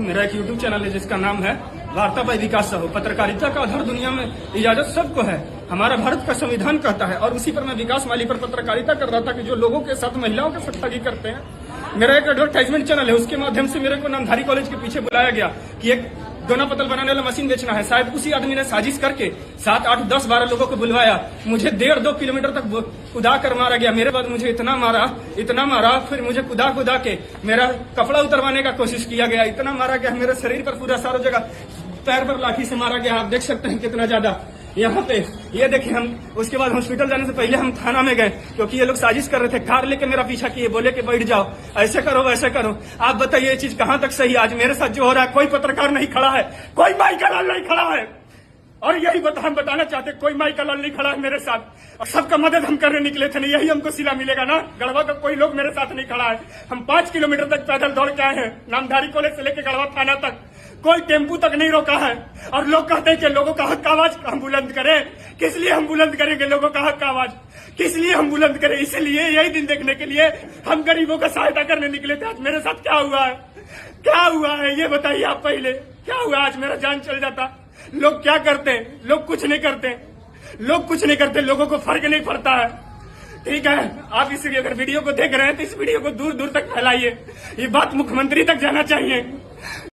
मेरा एक YouTube channel है जिसका नाम है वार्ता बाय विकास साहू। पत्रकारिता का आधार दुनिया में इजाजत सबको है, हमारा भारत का संविधान कहता है। और उसी पर मैं विकास माली पर पत्रकारिता कर रहा था कि जो लोगों के साथ महिलाओं के साथ ठगी करते हैं। मेरा एक एडवर्टाइजमेंट चैनल है, उसके माध्यम से मेरे को नामधारी कॉलेज के पीछे बुलाया गया कि एक दोना पतल बनाने वाला मशीन बेचना है। शायद उसी आदमी ने साजिश करके 7, 8, 10, 12 लोगों को बुलवाया। मुझे 1.5-2 किलोमीटर तक कुदा कर मारा गया। मेरे बाद मुझे इतना मारा, फिर मुझे कुदा के मेरा कपड़ा उतरवाने का कोशिश किया गया। इतना मारा गया, मेरे शरीर पर पूरा सारा जगह पैर पर लाठी से मारा गया। आप देख सकते हैं कितना ज्यादा यहाँ पे। ये देखिए, हम उसके बाद हॉस्पिटल जाने से पहले हम थाना में गए क्योंकि ये लोग साजिश कर रहे थे। कार लेके मेरा पीछा किए, बोले कि बैठ जाओ, ऐसे करो वैसे करो। आप बताइए ये चीज कहाँ तक सही है? आज मेरे साथ जो हो रहा है, कोई पत्रकार नहीं खड़ा है, कोई माई का लाल नहीं खड़ा है। और यही हम बताना चाहते, कोई माई का लाल नहीं खड़ा है मेरे साथ। और सबका मदद हम करने निकले थे, नहीं यही हमको सिला मिलेगा ना। गढ़वा का कोई लोग मेरे साथ नहीं खड़ा है। हम 5 किलोमीटर तक पैदल दौड़ के आए हैं, नामधारी कॉलेज से लेकर गढ़वा थाना तक। कोई टेम्पू तक नहीं रोका है। और लोग कहते हैं कि लोगों का हक आवाज हम बुलंद करें। किस लिए हम बुलंद करेंगे लोगों का हक आवाज? किस लिए हम बुलंद करें? इसलिए, यही दिन देखने के लिए हम गरीबों का सहायता करने निकले थे। आज मेरे साथ क्या हुआ है, क्या हुआ है ये बताइए आप पहले। क्या हुआ? आज मेरा जान चल जाता। लोग क्या करते हैं? लोग कुछ नहीं करते, लोग कुछ नहीं करते, लोगों को फर्क नहीं पड़ता है। ठीक है, आप इस अगर वीडियो को देख रहे हैं तो इस वीडियो को दूर दूर तक फैलाइए। ये बात मुख्यमंत्री तक जाना चाहिए।